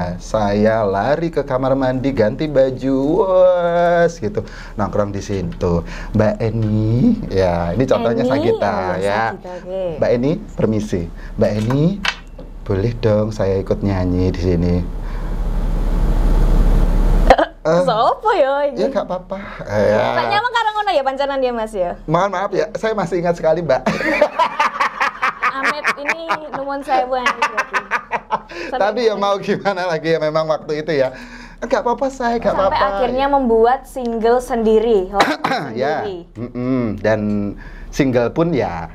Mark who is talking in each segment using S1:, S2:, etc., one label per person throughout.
S1: Saya lari ke kamar mandi, ganti baju, wes gitu, nongkrong di situ. Mbak Eni, ya ini contohnya Sagita ya.
S2: Okay.
S1: Mbak Eni, permisi. Mbak Eni, boleh dong saya ikut nyanyi di sini.
S2: Sopo ya ini?
S1: Ya gak apa-apa.
S2: Tak nyaman karena ngono ya pancanan dia Mas ya.
S1: Mohon maaf ya, saya masih ingat sekali Mbak.
S2: Amet ini nuwun sewu
S1: Tapi ya mau gimana lagi ya, memang waktu itu ya. Gak apa-apa saya, gak apa-apa.
S2: Sampai akhirnya membuat single sendiri.
S1: Ya, dan single pun ya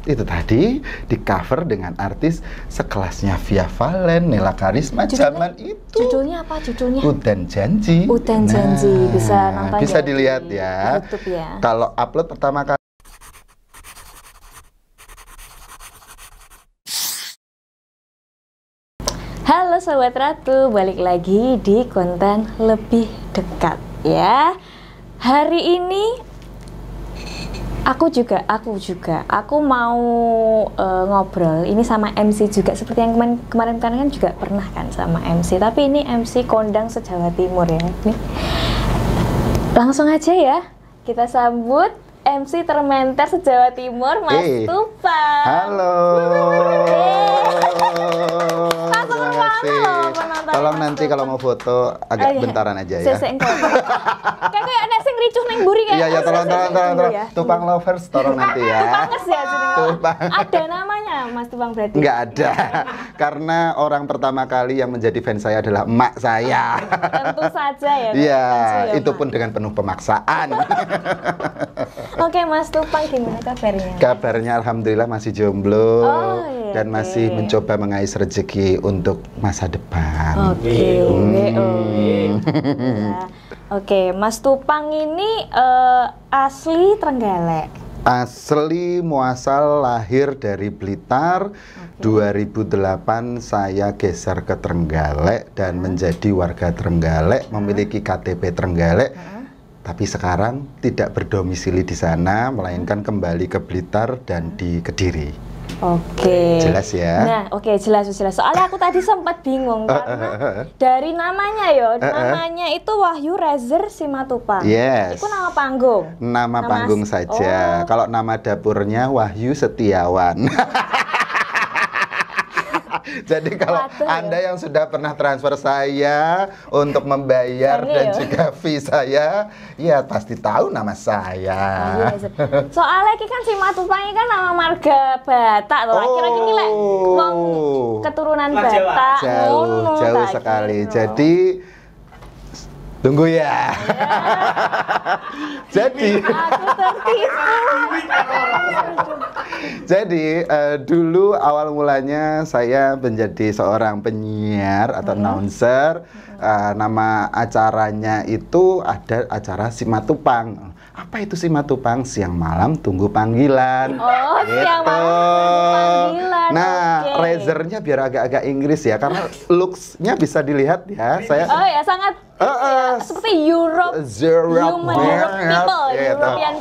S1: itu tadi di cover dengan artis sekelasnya Via Valen, Nela Karisma zaman itu.
S2: Judulnya apa judulnya?
S1: Udan Janji.
S2: Udan Janji, bisa nonton
S1: bisa
S2: ya
S1: dilihat
S2: di
S1: ya.
S2: YouTube ya.
S1: Kalau upload pertama kali.
S2: Halo Sobat Ratu, balik lagi di konten lebih dekat ya. Hari ini aku mau ngobrol ini sama MC juga, seperti yang kemarin kan juga pernah kan sama MC, tapi ini MC kondang se-Jawa Timur ya. Nih. Langsung aja ya, kita sambut MC termenter se-Jawa Timur, Mas Tupang.
S1: Halo. Tolong nanti kalau mau foto agak bentaran aja ya.
S2: Kayak ada sing ricuh neng buri kayak.
S1: Iya, tolong. Tupang lovers tolong nanti ya.
S2: Tupangers ya
S1: Tupang.
S2: Ada namanya Mas Tupang berarti?
S1: Nggak ada. Karena orang pertama kali yang menjadi fans saya adalah emak saya.
S2: Tentu saja ya.
S1: Iya, itu pun dengan penuh pemaksaan.
S2: Oke, Mas Tupang gimana kabarnya?
S1: Kabarnya alhamdulillah masih jomblo dan masih mencoba mengais rezeki untuk masa depan.
S2: Oke, Mas Tupang ini asli Trenggalek.
S1: Asli muasal lahir dari Blitar. 2008 saya geser ke Trenggalek dan menjadi warga Trenggalek, memiliki KTP Trenggalek. Tapi sekarang tidak berdomisili di sana, melainkan kembali ke Blitar dan di Kediri.
S2: Oke.
S1: Jelas ya?
S2: Nah, jelas. Soalnya aku tadi sempat bingung karena dari namanya namanya itu Wahyu Rezer Simatupang.
S1: Yes.
S2: Itu nama panggung.
S1: Nama panggung saja. Kalau nama dapurnya Wahyu Setiawan. Jadi kalau Anda yang sudah pernah transfer saya untuk membayar dan juga fee saya, ya pasti tahu nama saya.
S2: Soalnya kan Simatupang kan nama marga Batak loh. Akhirnya ini lek wong keturunan Batak.
S1: Jauh sekali. Jadi tunggu ya. Jadi
S2: aku tertipu.
S1: Jadi dulu awal mulanya saya menjadi seorang penyiar atau announcer. Nama acaranya itu ada acara Simatupang. Apa itu Simatupang? Siang malam tunggu panggilan.
S2: Siang malam tunggu panggilan.
S1: Nah, razernya biar agak-agak Inggris ya, karena looks-nya bisa dilihat ya. Saya
S2: sangat seperti European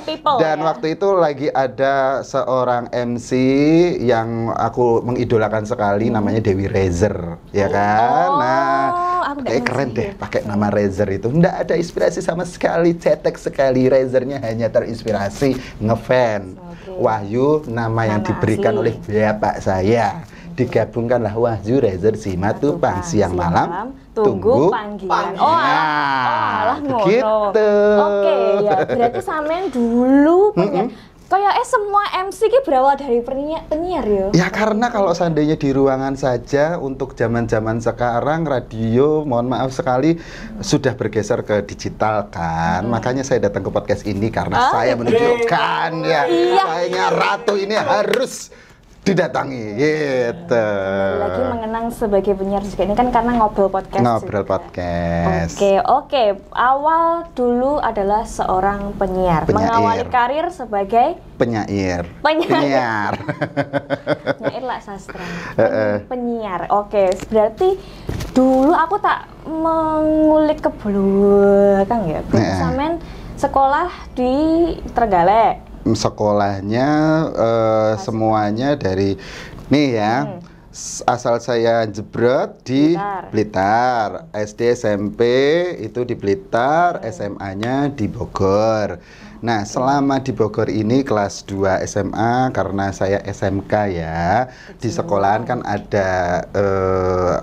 S2: people.
S1: Dan waktu itu lagi ada seorang MC yang aku mengidolakan sekali, namanya Dewi Rezer, ya kan? Kayak keren deh pakai nama Rezer itu. Nggak ada inspirasi sama sekali, cetek sekali. Rezernya hanya terinspirasi ngefans. Wahyu nama yang diberikan oleh bapak saya. Digabungkanlah Wahyu Rezer Simatupang. Siang malam tunggu panggilan.
S2: Alah ngono.
S1: Gitu.
S2: Oke, ya berarti sampean dulu kayak semua MC ki berawal dari penyiar ya?
S1: Ya karena kalau seandainya di ruangan saja untuk zaman-zaman sekarang radio, mohon maaf sekali sudah bergeser ke digital kan. Makanya saya datang ke podcast ini karena saya menunjukkan kayaknya Ratu ini harus didatangi gitu.
S2: Lagi mengenang sebagai penyiar juga ini kan karena ngobrol podcast.
S1: Ngobrol podcast.
S2: Oke. Awal dulu adalah seorang penyiar. Mengawali karir sebagai
S1: penyair.
S2: Penyair lah sastra. Penyiar. Oke, berarti dulu aku tak mengulik ke belakang ya. Berarti sampean sekolah di Trenggalek.
S1: Sekolahnya semuanya dari nih ya. asal saya jebrot di Blitar. SD SMP itu di Blitar, SMA-nya di Bogor. Nah, selama di Bogor ini kelas 2 SMA, karena saya SMK ya, di sekolahan kan ada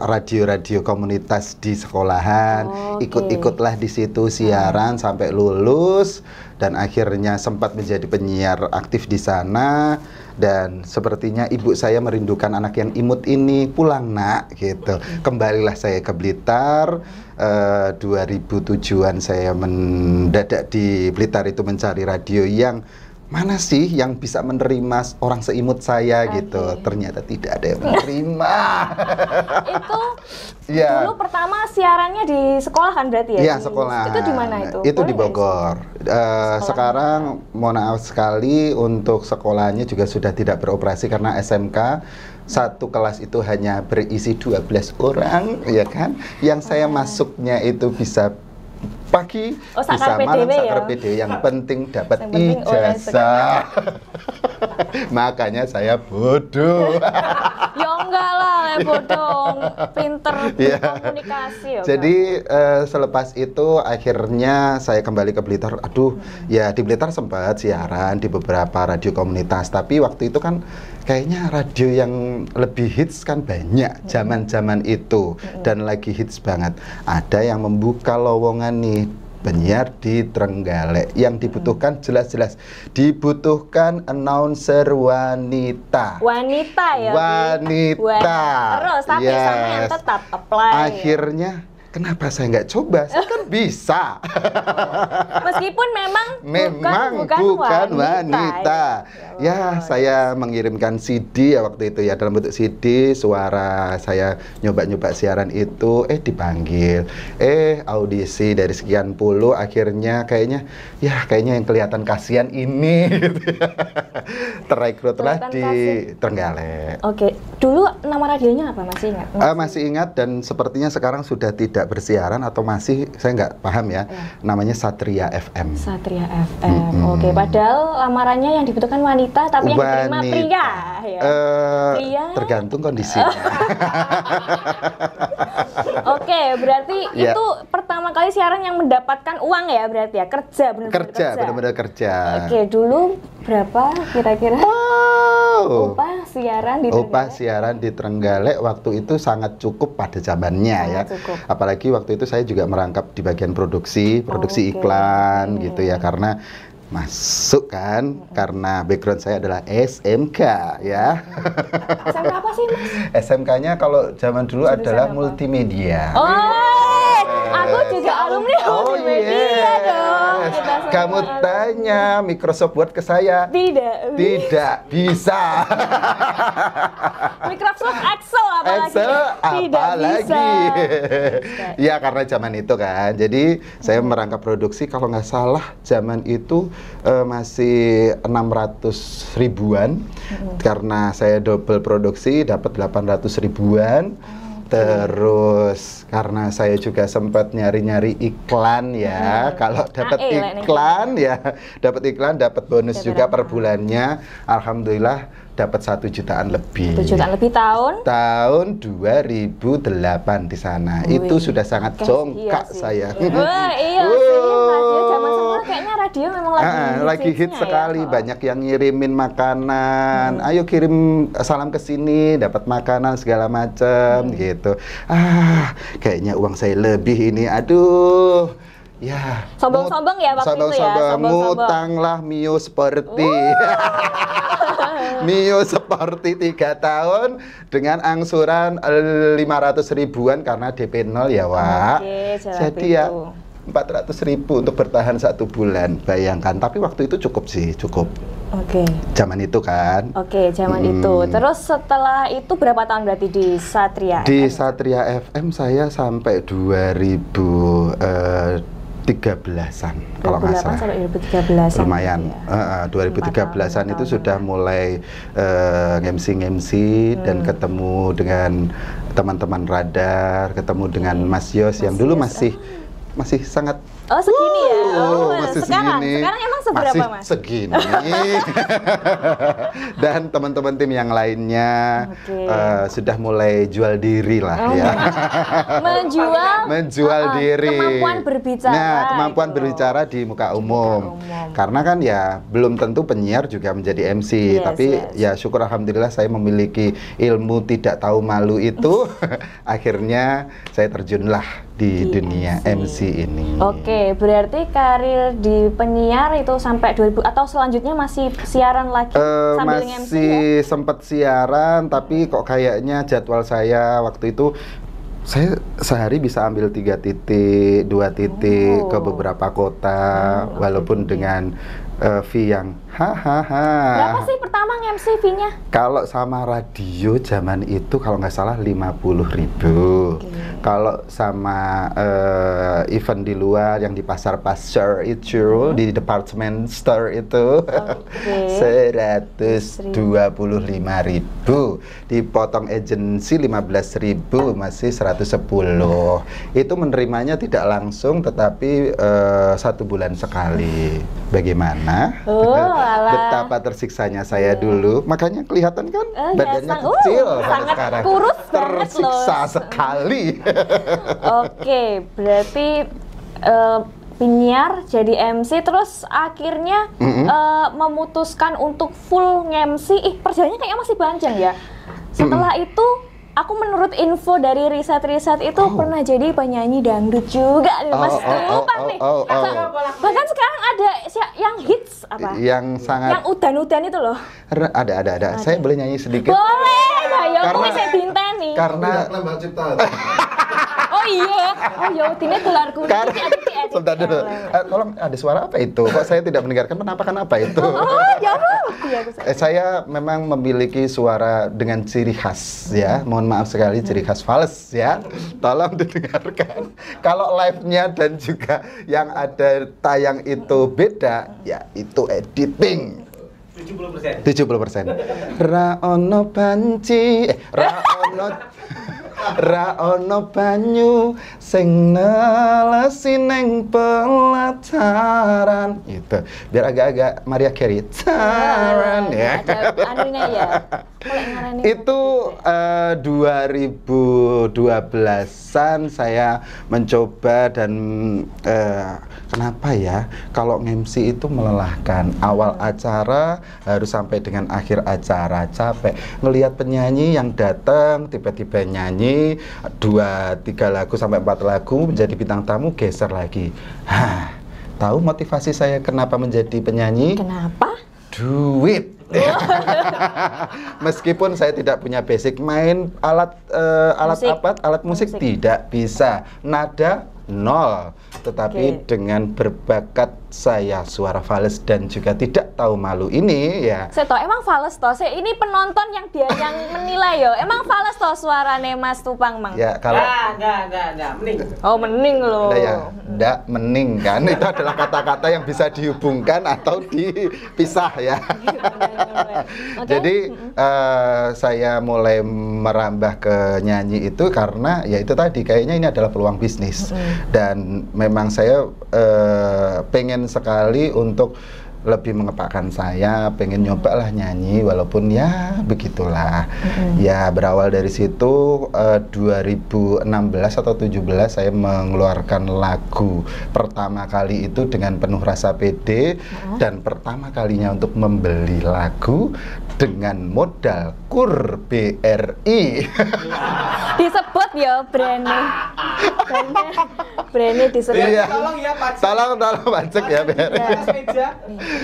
S1: radio-radio komunitas di sekolahan, ikut-ikutlah di situ siaran sampai lulus, dan akhirnya sempat menjadi penyiar aktif di sana. Dan sepertinya ibu saya merindukan anak yang imut ini, pulang nak, gitu. Kembalilah saya ke Blitar. 2007-an saya mendadak di Blitar itu mencari radio yang mana sih yang bisa menerima orang seimut saya gitu. Ternyata tidak ada yang menerima.
S2: Itu ya. Dulu pertama siarannya di sekolah kan berarti ya?
S1: Iya, sekolah.
S2: Itu di mana itu?
S1: Itu di Bogor. Sekarang mohon maaf sekali untuk sekolahnya juga sudah tidak beroperasi karena SMK. Satu kelas itu hanya berisi 12 orang, ya kan? Yang saya masuknya itu bisa pagi, bisa malam, sakar PDW. Yang penting dapat ijazah. Makanya saya bodoh.
S2: Ya enggak lah, bodoh. Pinter komunikasi ya.
S1: Jadi selepas itu akhirnya saya kembali ke Blitar. Aduh, ya di Blitar sempat siaran di beberapa radio komunitas. Tapi waktu itu kan kayaknya radio yang lebih hits kan banyak zaman-zaman itu. Dan lagi hits banget. Ada yang membuka lowongan nih, penyiar di Trenggalek. Yang dibutuhkan jelas-jelas dibutuhkan announcer wanita.
S2: Wanita ya?
S1: Wanita.
S2: Terus tapi sama yang tetap apply.
S1: Akhirnya kenapa saya nggak coba? Saya kan bisa.
S2: Meskipun memang
S1: bukan wanita. Ya, saya mengirimkan CD ya waktu itu ya, dalam bentuk CD, suara saya nyoba-nyoba siaran itu, dipanggil, audisi dari sekian puluh, akhirnya kayaknya yang kelihatan kasihan ini, gitu ya. Terrekrutlah di Trenggalek.
S2: Oke, dulu nama radionya apa, masih ingat?
S1: Masih ingat, dan sepertinya sekarang sudah tidak bersiaran atau masih, saya nggak paham ya. Namanya Satria FM.
S2: Satria FM. Oke, padahal lamarannya yang dibutuhkan wanita, tapi yang diterima pria. Ya. Pria.
S1: Tergantung kondisinya.
S2: Oke, berarti itu pertama kali siaran yang mendapatkan uang ya, berarti ya, kerja, benar-benar kerja. Oke, dulu berapa kira-kira? Upah siaran di Trenggalek
S1: waktu itu sangat cukup pada zamannya ya. Cukup. Apalagi waktu itu saya juga merangkap di bagian produksi iklan gitu ya, karena masuk kan, karena background saya adalah SMK ya.
S2: SMK apa sih, Mas?
S1: SMK-nya kalau zaman dulu adalah multimedia.
S2: Aku juga alumni multimedia dong.
S1: Kamu tanya Microsoft Word ke saya? Tidak bisa.
S2: Microsoft Excel apalagi?
S1: Apalagi. Ya karena zaman itu kan. Jadi saya merangkap produksi, kalau nggak salah zaman itu masih 600 ribuan. Karena saya double produksi dapat 800 ribuan. Terus karena saya juga sempat nyari-nyari iklan ya, kalau dapat iklan ya, dapat bonus juga per bulannya. Alhamdulillah dapat 1 jutaan lebih.
S2: 1 jutaan lebih
S1: tahun 2008 di sana. Itu sudah sangat jongkak saya.
S2: Wah, iya sih, zaman sekolah kayaknya radio memang
S1: lagi hit sekali. Banyak yang ngirimin makanan. Ayo kirim salam ke sini, dapat makanan segala macam gitu. Kayaknya uang saya lebih ini. Aduh. Ya.
S2: Sombong-sombong ya waktu itu ya.
S1: Ngutanglah Mio seperti. Mio seperti 3 tahun dengan angsuran 500 ribuan karena DP 0 ya, Wak. Jadi ya 400 ribu untuk bertahan 1 bulan, bayangkan. Tapi waktu itu cukup sih, cukup. Zaman itu kan.
S2: Zaman itu. Terus setelah itu berapa tahun berarti di Satria?
S1: Di Satria FM saya sampai 2013-an kalau nggak salah.
S2: 2013-an.
S1: Lumayan. 2013-an itu sudah mulai nge-MC dan ketemu dengan teman-teman radar, ketemu dengan Mas Yos yang dulu masih sangat
S2: segini ya.
S1: Masih
S2: sekarang
S1: segini.
S2: Sekarang emang sekarang seberapa
S1: masih
S2: Mas?
S1: segini. Dan teman-teman tim yang lainnya sudah mulai jual diri lah ya. Menjual diri.
S2: Kemampuan berbicara.
S1: Nah, kemampuan berbicara di muka umum. Karena kan ya belum tentu penyiar juga menjadi MC, tapi ya syukur alhamdulillah saya memiliki ilmu tidak tahu malu itu. Akhirnya saya terjunlah di dunia MC ini.
S2: Oke, berarti karir di penyiar itu sampai 2000 atau selanjutnya masih siaran lagi sambil MC?
S1: Masih sempat siaran, tapi kok kayaknya jadwal saya waktu itu saya sehari bisa ambil 3 titik, 2 titik ke beberapa kota, walaupun dengan fee yang
S2: Berapa sih pertama nge-MC fee-nya?
S1: Kalau sama radio zaman itu kalau nggak salah 50.000. Kalau sama event di luar yang di pasar-pasar itu, di department store itu 125.000. Dipotong agensi 15.000, masih 110. Itu menerimanya tidak langsung, tetapi 1 bulan sekali. Bagaimana? Betapa tersiksanya saya dulu, makanya kelihatan kan badannya kecil
S2: sangat
S1: sekarang.
S2: Kurus
S1: tersiksa sekali.
S2: Oke, berarti penyiar jadi MC terus akhirnya memutuskan untuk full MC. Perjalanannya kayaknya masih panjang ya. Setelah itu aku menurut info dari riset-riset itu pernah jadi penyanyi dangdut juga, Mas. Lupa nih. Bahkan sekarang ada yang hits apa?
S1: Yang sangat.
S2: Yang udan-udan itu loh.
S1: Ada. Saya boleh nyanyi sedikit?
S2: Boleh. Ya, aku bisa dinteni.
S1: Karena Oh iya, udine dolarku. Sebentar dulu. Tolong, ada suara apa itu? Kok saya tidak mendengarkan penampakan apa itu?
S2: Ya Allah.
S1: Saya memang memiliki suara dengan ciri khas ya. Mohon maaf sekali, ciri khas fals ya. Tolong didengarkan. Kalau live-nya dan juga yang ada tayang itu beda, ya itu editing. 70%. Ra ono banci, ra ono banyu sing nelesi neng pelataran. Itu biar agak-agak Maria Carey. Taran ya.
S2: Anunya ya.
S1: Itu 2012-an saya mencoba dan kenapa ya kalau nge-MC itu melelahkan. Awal acara harus sampai dengan akhir acara, capek ngelihat penyanyi yang datang tiba-tiba nyanyi 2-3 lagu sampai 4 lagu menjadi bintang tamu, geser lagi. Tahu motivasi saya kenapa menjadi penyanyi?
S2: Kenapa?
S1: Duit. Meskipun saya tidak punya basic main alat musik tidak bisa, nada nol, tetapi dengan berbakat saya suara fals dan juga tidak tahu malu ini ya.
S2: Saya tahu emang fals toh. Ini penonton yang menilai yo. Emang fals toh suarane Mas Tupang Mang.
S1: Ya kalau
S3: enggak, mening.
S2: Oh, mening loh.
S1: Ya, enggak mening kan. Itu adalah kata-kata yang bisa dihubungkan atau dipisah ya. Jadi saya mulai merambah ke nyanyi itu karena ya itu tadi kayaknya ini adalah peluang bisnis. Dan memang saya pengen sekali untuk lebih mengepakkan saya, pengen nyoba lah nyanyi walaupun ya begitulah. Ya berawal dari situ 2016 atau 17 saya mengeluarkan lagu pertama kali itu dengan penuh rasa pede dan pertama kalinya untuk membeli lagu dengan modal KUR BRI.
S2: Disebut ya brandnya. Brandnya disebut.
S1: Iya.
S3: Tolong ya Pak.
S1: Tolong pajak ya BRI.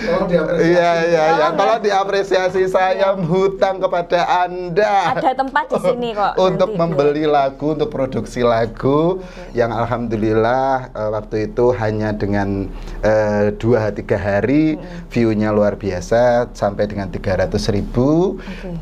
S3: Tolong diapresiasi.
S1: Iya. Tolong diapresiasi, saya hutang kepada Anda.
S2: Ada tempat di sini kok.
S1: Untuk membeli lagu, untuk produksi lagu yang alhamdulillah waktu itu hanya dengan 2-3 hari view-nya luar biasa sampai dengan 300.000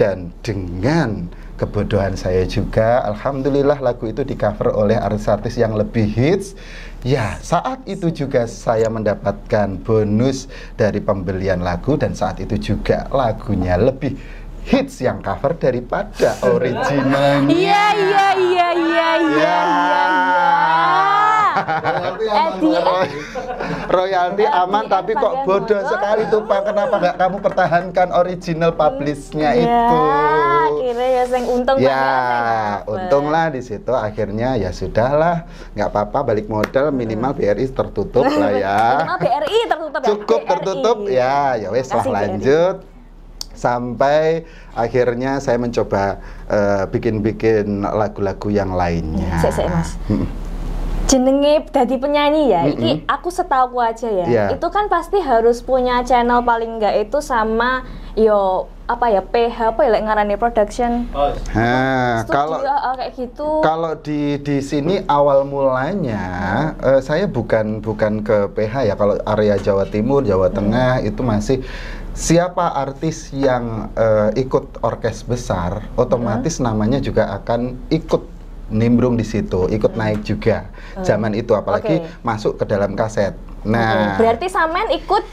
S1: dan dengan kebodohan saya juga, alhamdulillah lagu itu di-cover oleh artis-artis yang lebih hits. Ya, saat itu juga saya mendapatkan bonus dari pembelian lagu dan saat itu juga lagunya lebih hits yang cover daripada originalnya.
S2: Iya.
S1: Royalti aman, tapi kok bodoh sekali tuh Pak. Kenapa nggak kamu pertahankan original publish-nya itu?
S2: Akhirnya ya sing untung
S1: ya, untunglah di situ. Akhirnya ya sudahlah, nggak apa-apa, balik modal, minimal BRI tertutup lah ya.
S2: Minimal BRI tertutup ya.
S1: Cukup tertutup ya, ya wes lah lanjut. Sampai akhirnya saya mencoba bikin-bikin lagu-lagu yang lainnya.
S2: Sik Mas. Jenenge dadi penyanyi ya, iki aku setahu aja ya. Itu kan pasti harus punya channel paling enggak itu sama yo apa ya PH apa ya ngarane production.
S1: Nah, kalau
S2: kayak gitu.
S1: Kalau di sini awal mulanya saya bukan ke PH ya. Kalau area Jawa Timur, Jawa Tengah itu masih siapa artis yang ikut orkes besar, otomatis namanya juga akan ikut nimbrung di situ, ikut naik juga. Zaman itu apalagi masuk ke dalam kaset. Nah,
S2: berarti Samen ikut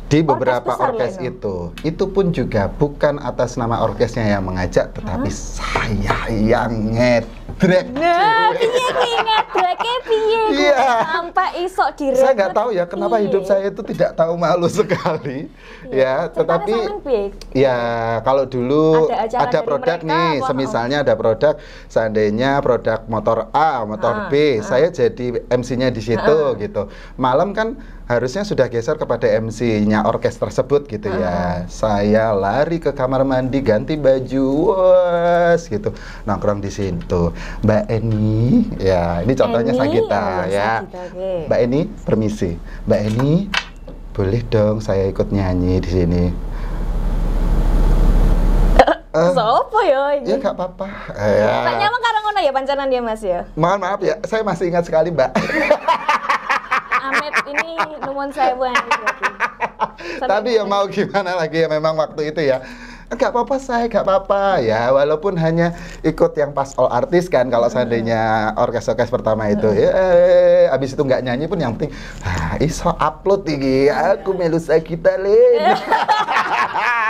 S1: di beberapa orkes itu pun juga bukan atas nama orkesnya yang mengajak, tetapi saya yang ngedrek.
S2: Nah, piye ngedreknya piye? Sampai isok direkrut.
S1: Saya nggak tahu ya kenapa hidup saya itu tidak tahu malu sekali. Ya, tetapi ya kalau dulu ada produk nih, semisalnya ada produk, seandainya produk motor A, motor B, saya jadi MC-nya di situ gitu. Malam kan harusnya sudah geser kepada MC-nya orkes tersebut gitu ya. Saya lari ke kamar mandi, ganti baju, wes gitu, nongkrong di situ. Mbak Eni, ya ini contohnya Sagita ya. Mbak Eni, permisi. Mbak Eni, boleh dong saya ikut nyanyi di sini.
S2: Sopo ya ini?
S1: Ya nggak apa-apa.
S2: Tanya emang karang ngono ya pancanan dia Mas ya?
S1: Mohon maaf ya, saya masih ingat sekali Mbak.
S2: Amit ini nuwun sewu.
S1: Tapi ya mau gimana lagi ya, memang waktu itu ya nggak apa-apa, saya nggak apa-apa ya, walaupun hanya ikut yang pas all artis kan. Kalau seandainya orkes-orkes pertama itu abis itu nggak nyanyi pun yang penting iso upload tinggi aku melu Sagita Len.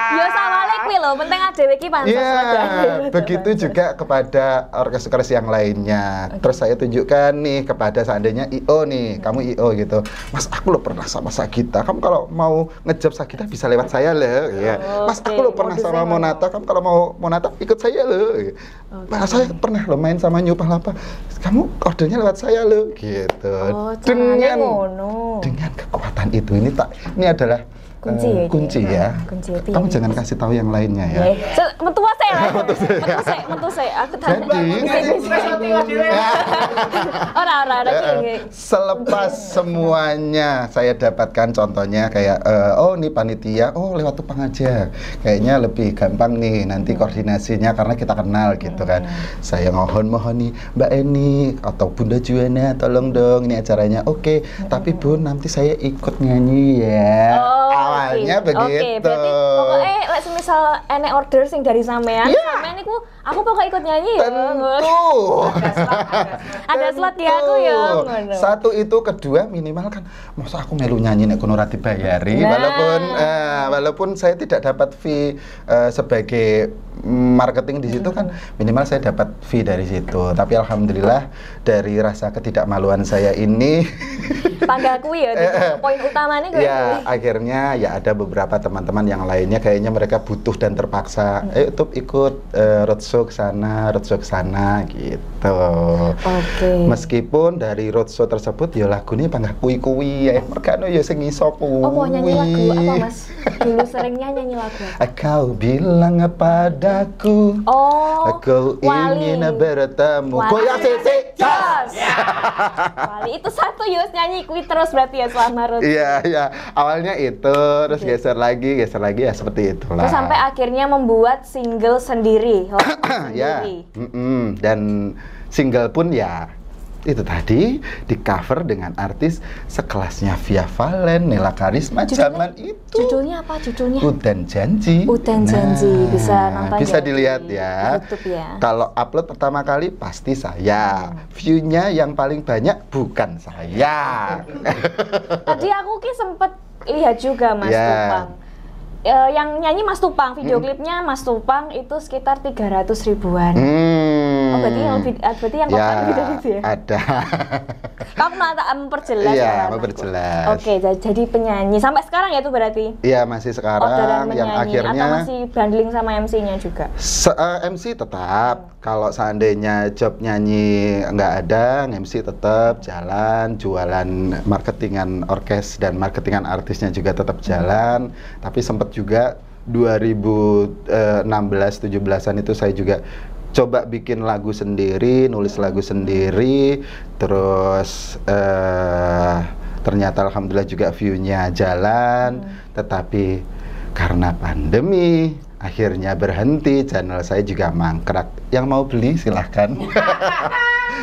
S2: Ya sama kuwi lho, penting adewe iki pansos.
S1: Begitu juga kepada orkes-orkes yang lainnya. Terus saya tunjukkan nih kepada seandainya IO nih, kamu IO gitu. Mas, aku lo pernah sama Sagita. Kamu kalau mau ngejob Sagita bisa lewat saya loh. Ya. Mas, aku lo pernah sama Monata. Kamu kalau mau Monata ikut saya loh. Mas, saya pernah lo main sama New Palapa. Kamu ordernya lewat saya loh. Gitu. Dengan kekuatan itu ini adalah kunci ya. Kamu jangan kasih tahu yang lainnya ya.
S2: Mentua saya lah. Mentua saya. Aku
S1: selepas semuanya saya dapatkan contohnya kayak oh nih panitia, oh lewat Tupang aja. Kayaknya lebih gampang nih nanti koordinasinya karena kita kenal gitu kan. Saya mohon nih Mbak Eni atau Bunda Juana tolong dong ini acaranya. Oke, tapi Bu nanti saya ikut nyanyi ya. Awalnya begitu.
S2: Berarti pokoknya semisal enek order sing dari sampean, sampean niku aku pokoknya ikut nyanyi ya.
S1: Tentu.
S2: Ada slot di aku ya.
S1: Satu itu, kedua minimal kan masa aku melu nyanyi nek kono ora dibayari, walaupun saya tidak dapat fee sebagai marketing di situ kan minimal saya dapat fee dari situ. Tapi alhamdulillah dari rasa ketidakmaluan saya ini
S2: panggaku ya, poin utamanya gue.
S1: Ya, akhirnya ya ada beberapa teman-teman yang lainnya kayaknya mereka butuh dan terpaksa. Tuh ikut roadshow ke sana gitu. Meskipun dari roadshow tersebut ya lagunya panggah kuwi-kuwi ya merkano ya sing iso kuwi.
S2: Oh, mau nyanyi lagu apa Mas? Dulu seringnya nyanyi lagu apa?
S1: Kau bilang padaku, aku ingin bertemu. Goyang sik.
S2: Wali itu satu Yus nyanyi kuwi terus berarti ya selama roadshow.
S1: Iya. Awalnya itu, terus geser lagi ya seperti itulah.
S2: Terus sampai akhirnya membuat single sendiri.
S1: Ya. Dan single pun ya itu tadi di cover dengan artis sekelasnya Via Valen, Nela Karisma zaman itu.
S2: Judulnya apa judulnya?
S1: Udan Janji.
S2: Udan Janji, bisa nonton.
S1: Bisa dilihat ya.
S2: YouTube ya.
S1: Kalau upload pertama kali pasti saya. View-nya yang paling banyak bukan saya.
S2: Tadi aku sempet lihat juga Mas Tupang. Yang nyanyi Mas Tupang, video klipnya Mas Tupang itu sekitar 300 ribuan. Oh, berarti yang konten gitu ya?
S1: Ada.
S2: Kamu malah memperjelas.
S1: Iya,
S2: malah
S1: memperjelas.
S2: Oke, jadi penyanyi sampai sekarang ya itu berarti?
S1: Iya, masih sekarang yang akhirnya
S2: atau masih bundling sama MC-nya juga?
S1: MC tetap. Kalau seandainya job nyanyi nggak ada, MC tetap jalan, jualan marketingan orkes dan marketingan artisnya juga tetap jalan. Tapi sempat juga 2016-17an itu saya juga coba bikin lagu sendiri, nulis lagu sendiri, terus ternyata alhamdulillah juga view-nya jalan, tetapi karena pandemi akhirnya berhenti, channel saya juga mangkrak. Yang mau beli silahkan.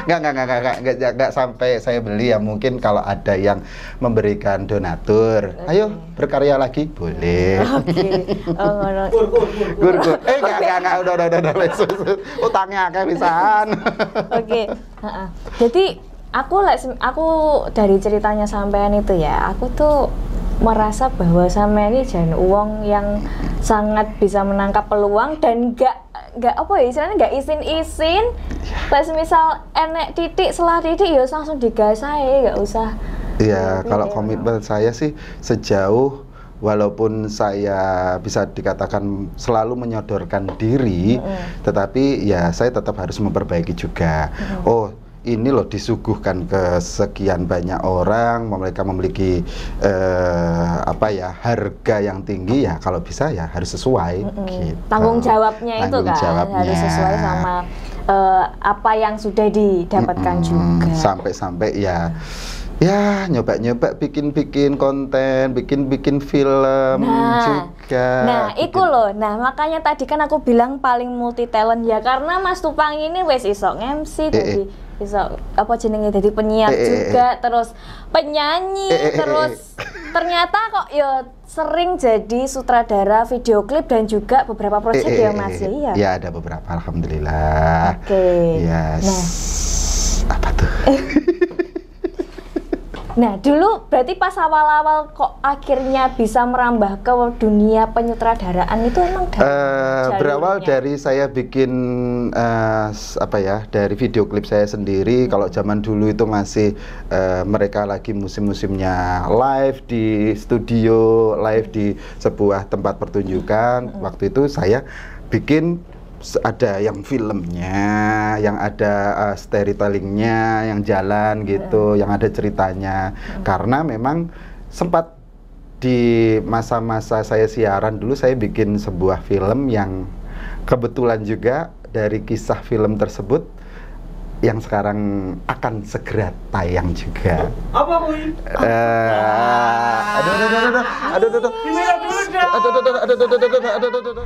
S1: Nggak sampai saya beli ya, mungkin kalau ada yang memberikan donatur, ayo berkarya lagi, boleh.
S2: Oke.
S3: Gur.
S1: Nggak, udah, utangnya kayak pisan.
S2: Oke. Jadi aku dari ceritanya sampean itu ya, aku tuh merasa bahwa sampean ini jan uang yang sangat bisa menangkap peluang dan nggak apa ya istilahnya nggak isin-isin. Pas misal enek titik selah titik ya langsung digas aja, nggak usah.
S1: Iya, kalau komitmen saya sih sejauh walaupun saya bisa dikatakan selalu menyodorkan diri, tetapi ya saya tetap harus memperbaiki juga. Oh, ini loh disuguhkan ke sekian banyak orang, mereka memiliki harga yang tinggi, ya kalau bisa ya harus sesuai. Gitu.
S2: Tanggung jawabnya itu kan harus sesuai sama apa yang sudah didapatkan juga.
S1: Sampai-sampai ya nyoba-nyoba bikin konten, bikin film juga.
S2: Nah, iku loh. Nah, makanya tadi kan aku bilang paling multi talent ya, karena Mas Tupang ini wis iso MC tadi. Iso apa jenenge dadi penyiar juga, terus penyanyi, terus ternyata kok ya sering jadi sutradara video klip dan juga beberapa proyek ya Mas ya.
S1: Ya ada beberapa, alhamdulillah.
S2: Oke.
S1: Yes. Nah, apa tuh?
S2: Nah, dulu berarti pas awal-awal kok akhirnya bisa merambah ke dunia penyutradaraan itu emang
S1: berawal dari saya bikin dari video klip saya sendiri. Kalau zaman dulu itu masih mereka lagi musim-musimnya live di studio, live di sebuah tempat pertunjukan. Waktu itu saya bikin ada yang filmnya, yang ada storytellingnya, yang jalan gitu, yang ada ceritanya. Karena memang sempat di masa-masa saya siaran dulu, saya bikin sebuah film yang kebetulan juga dari kisah film tersebut yang sekarang akan segera tayang juga.
S3: Apa Boy?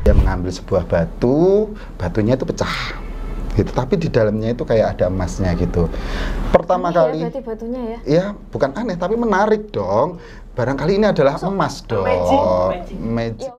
S1: Dia mengambil sebuah batunya itu pecah gitu, tapi di dalamnya itu kayak ada emasnya gitu. Pertama kali
S2: berarti batunya ya?
S1: Ya, bukan aneh tapi menarik dong. Barangkali ini adalah emas dong.
S3: Magic.
S1: Magic.